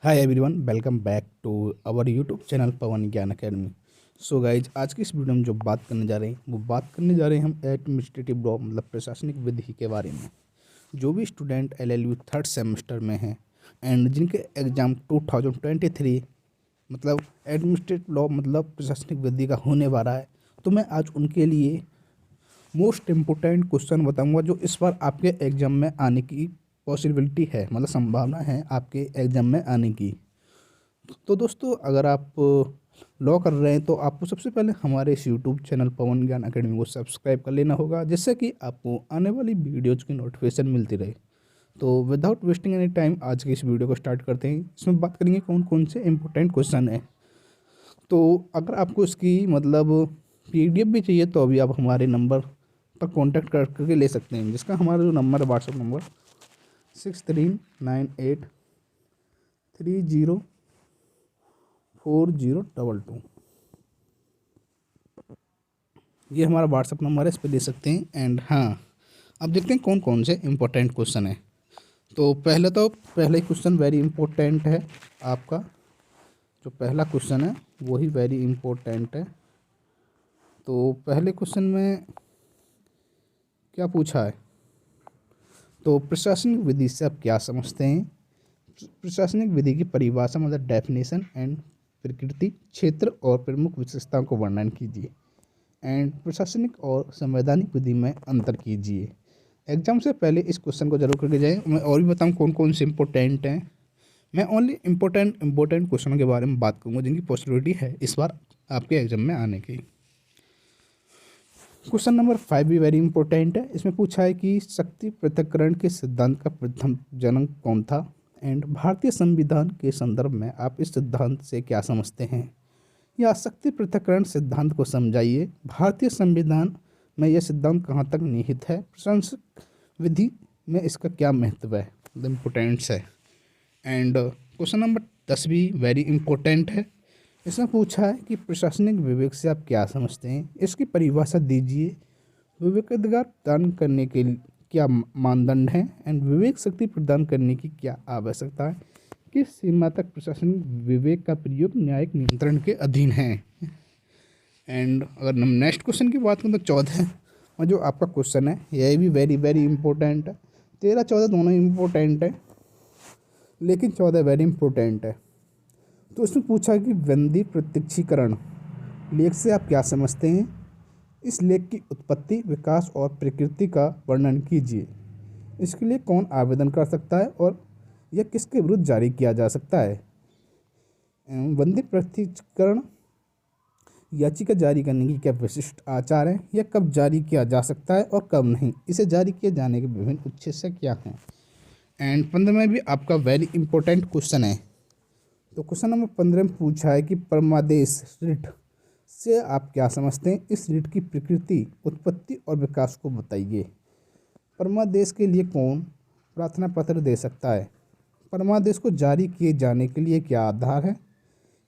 Hi everyone, welcome back to our YouTube channel Pawan Gyan academy. So guys, आज की इस video में जो बात करने जा रहे हैं वो बात करने जा रहे हैं हम एडमिनिस्ट्रेटिव लॉ मतलब प्रशासनिक विधि के बारे में। जो भी स्टूडेंट एलएलबी थर्ड सेमेस्टर में हैं एंड जिनके एग्ज़ाम 2023 मतलब एडमिनिस्ट्रेटिव लॉ मतलब प्रशासनिक विधि का होने वाला है, तो मैं आज उनके लिए मोस्ट इम्पोर्टेंट क्वेश्चन बताऊंगा जो इस बार आपके एग्ज़ाम में आने की पॉसिबिलिटी है, मतलब संभावना है आपके एग्ज़ाम में आने की। तो दोस्तों, अगर आप लॉ कर रहे हैं तो आपको सबसे पहले हमारे इस YouTube channel Pawan Gyan academy को सब्सक्राइब कर लेना होगा, जिससे कि आपको आने वाली वीडियोज़ की नोटिफिकेशन मिलती रहे। तो विदाउट वेस्टिंग एनी टाइम आज की इस वीडियो को स्टार्ट करते हैं। इसमें बात करेंगे कौन कौन से इंपॉर्टेंट क्वेश्चन हैं। तो अगर आपको इसकी मतलब पीडीएफ भी चाहिए तो अभी आप हमारे नंबर पर कांटेक्ट करके ले सकते हैं, जिसका हमारा जो नंबर है व्हाट्सएप नंबर 6398304022। ये हमारा व्हाट्सएप नंबर है, इस पर दे सकते हैं। एंड हाँ, अब देखते हैं कौन कौन से इम्पोर्टेंट क्वेश्चन है। तो पहला ही क्वेश्चन वेरी इम्पोर्टेंट है आपका। जो पहला क्वेश्चन है वही वेरी इम्पोर्टेंट है। तो पहले क्वेश्चन में क्या पूछा है, तो प्रशासनिक विधि से आप क्या समझते हैं। प्रशासनिक विधि की परिभाषा मतलब डेफिनेशन एंड प्रकृति, क्षेत्र और प्रमुख विशेषताओं को वर्णन कीजिए। एंड प्रशासनिक और संवैधानिक विधि में अंतर कीजिए। एग्जाम से पहले इस क्वेश्चन को जरूर करके जाएं। मैं और भी बताऊं कौन कौन से इंपॉर्टेंट हैं। मैं ओनली इम्पोर्टेंट क्वेश्चनों के बारे में बात करूंगा जिनकी पॉसिबिलिटी है इस बार आपके एग्जाम में आने की। क्वेश्चन नंबर 5 भी वेरी इंपॉर्टेंट है। इसमें पूछा है कि शक्ति पृथक्करण के सिद्धांत का प्रथम जनक कौन था। एंड भारतीय संविधान के संदर्भ में आप इस सिद्धांत से क्या समझते हैं, या शक्ति पृथक्करण सिद्धांत को समझाइए। भारतीय संविधान में यह सिद्धांत कहाँ तक निहित है। प्रशासनिक विधि में इसका क्या महत्व है, द इम्पोर्टेंट्स है। एंड क्वेश्चन नंबर 10 भी वेरी इंपॉर्टेंट है। इसमें पूछा है कि प्रशासनिक विवेक से आप क्या समझते हैं, इसकी परिभाषा दीजिए। विवेकाधिकार प्रदान करने के क्या मानदंड हैं। एंड विवेक शक्ति प्रदान करने की क्या आवश्यकता है। किस सीमा तक प्रशासनिक विवेक का प्रयोग न्यायिक नियंत्रण के अधीन है। एंड अगर हम नेक्स्ट क्वेश्चन की बात करें तो 14 और जो आपका क्वेश्चन है यह भी वेरी वेरी इंपॉर्टेंट है। 13-14 दोनों इंपॉर्टेंट है, लेकिन 14 वेरी इंपॉर्टेंट है। तो इसमें पूछा कि वंदी प्रत्यक्षीकरण लेख से आप क्या समझते हैं। इस लेख की उत्पत्ति, विकास और प्रकृति का वर्णन कीजिए। इसके लिए कौन आवेदन कर सकता है और यह किसके विरुद्ध जारी किया जा सकता है। वंदी प्रत्यक्षीकरण याचिका जारी करने की क्या विशिष्ट आचार है, यह कब जारी किया जा सकता है और कब नहीं, इसे जारी किए जाने के विभिन्न उद्देश्य क्या हैं। एंड 15 में भी आपका वेरी इंपॉर्टेंट क्वेश्चन है। तो क्वेश्चन नंबर 15 में पूछा है कि परमादेश रिट से आप क्या समझते हैं। इस रिट की प्रकृति, उत्पत्ति और विकास को बताइए। परमादेश के लिए कौन प्रार्थना पत्र दे सकता है। परमादेश को जारी किए जाने के लिए क्या आधार है।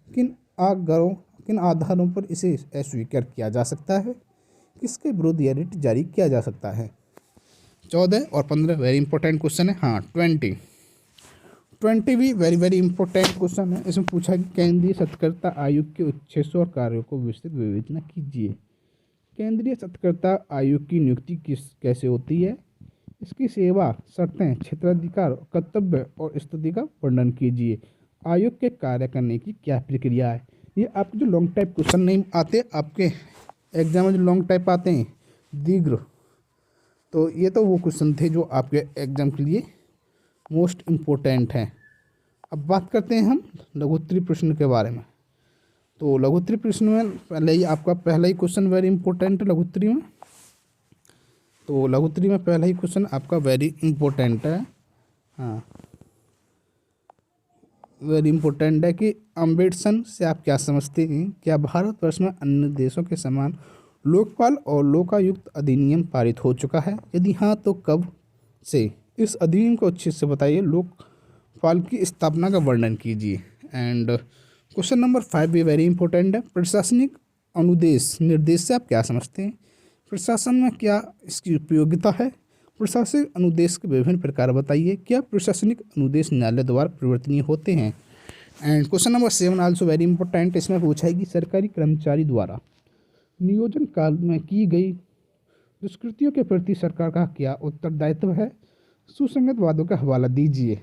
किन आधारों पर इसे अस्वीकार किया जा सकता है। किसके विरुद्ध यह रिट जारी किया जा सकता है। 14 और 15 वेरी इंपॉर्टेंट क्वेश्चन है। हाँ, 20 भी वेरी वेरी इंपॉर्टेंट क्वेश्चन है। इसमें पूछा कि केंद्रीय सत्कर्ता आयोग के उद्देश्यों और कार्यों को विस्तृत विवेचना कीजिए। केंद्रीय सत्कर्ता आयोग की नियुक्ति कैसे होती है। इसकी सेवा, शर्तें, क्षेत्राधिकार, कर्तव्य और स्थिति का वर्णन कीजिए। आयोग के कार्य करने की क्या प्रक्रिया है। ये आपके जो लॉन्ग टाइप क्वेश्चन नहीं आते आपके एग्जाम में, जो लॉन्ग टाइप आते हैं दीर्घ, तो ये तो वो क्वेश्चन थे जो आपके एग्जाम के लिए मोस्ट इम्पोर्टेंट हैं। अब बात करते हैं हम लघुत्तरी प्रश्न के बारे में। तो लघुत्तरी प्रश्न में पहले ही आपका पहला ही क्वेश्चन वेरी इंपॉर्टेंट है लघुत्तरी में। तो लघुत्तरी में पहला ही क्वेश्चन आपका वेरी इंपॉर्टेंट है। हाँ, वेरी इंपॉर्टेंट है कि अम्बेडकर से आप क्या समझते हैं। क्या भारतवर्ष में अन्य देशों के समान लोकपाल और लोकायुक्त अधिनियम पारित हो चुका है। यदि हाँ तो कब से। इस अधिनियम को अच्छे से बताइए। लोकपाल की स्थापना का वर्णन कीजिए। एंड क्वेश्चन नंबर 5 भी वेरी इंपॉर्टेंट है। प्रशासनिक अनुदेश निर्देश से आप क्या समझते हैं। प्रशासन में क्या इसकी उपयोगिता है। प्रशासनिक अनुदेश के विभिन्न प्रकार बताइए। क्या प्रशासनिक अनुदेश न्यायालय द्वारा परिवर्तनीय होते हैं। And question number 7 also very important. इसमें पूछा है कि सरकारी कर्मचारी द्वारा नियोजन काल में की गई दुष्कृतियों के प्रति सरकार का क्या उत्तरदायित्व है। सुसंगत वादों का हवाला दीजिए।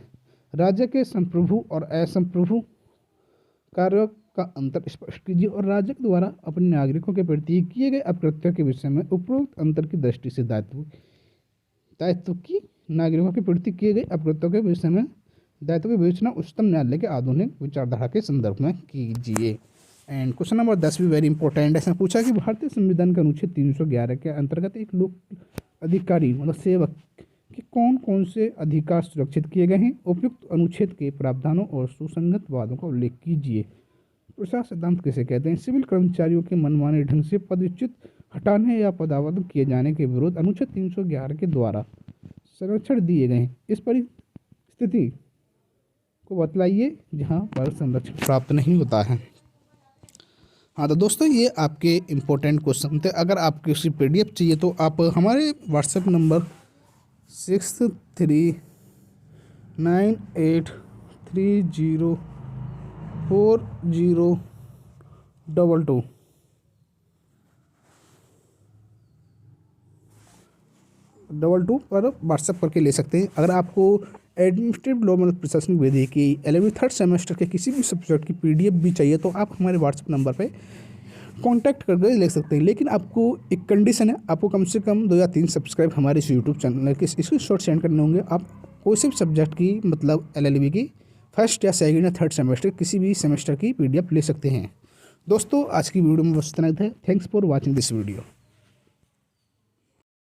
राज्य के संप्रभु और असंप्रभु कार्यों का अंतर स्पष्ट कीजिए और राज्य के द्वारा अपने नागरिकों के प्रति किए गए अकृत्यों के विषय में उपरोक्त अंतर की दृष्टि से दायित्व की नागरिकों के प्रति किए गए अकृत्यों के विषय में दायित्व की विवेचना उच्चतम न्यायालय के आधुनिक विचारधारा के संदर्भ में कीजिए। एंड क्वेश्चन नंबर 10 भी वेरी इंपॉर्टेंट है। इसमें पूछा कि भारतीय संविधान के अनुच्छेद 311 के अंतर्गत एक लोक अधिकारी मतलब सेवक के कौन कौन से अधिकार सुरक्षित किए गए हैं। उपयुक्त अनुच्छेद के प्रावधानों और सुसंगत वादों का उल्लेख कीजिए। प्रसार सिद्धांत किसे कहते हैं। सिविल कर्मचारियों के मनमाने ढंग से पदच्युत हटाने या पदावध किए जाने के विरुद्ध अनुच्छेद 311 के द्वारा संरक्षण दिए गए हैं। इस परिस्थिति को बतलाइए जहां पर संरक्षण प्राप्त नहीं होता है। हाँ तो दोस्तों ये आपके इम्पोर्टेंट क्वेश्चन थे। अगर आपको किसी PDF चाहिए तो आप हमारे व्हाट्सएप नंबर 6398304022 पर व्हाट्सएप करके ले सकते हैं। अगर आपको एडमिनिस्ट्रेटिव लॉ मतलब प्रशासनिक विधि की 11वीं 3rd सेमेस्टर के किसी भी सब्जेक्ट की PDF भी चाहिए तो आप हमारे व्हाट्सएप नंबर पे कांटेक्ट करके ले सकते हैं। लेकिन आपको एक कंडीशन है, आपको कम से कम 2 या 3 सब्सक्राइब हमारे इस यूट्यूब चैनल के इसके शॉर्ट सेंड करने होंगे। आप कोई से भी सब्जेक्ट की मतलब LLB की 1st या 2nd या 3rd सेमेस्टर किसी भी सेमेस्टर की PDF ले सकते हैं। दोस्तों आज की वीडियो में बस इतना ही था। Thanks for watching this video.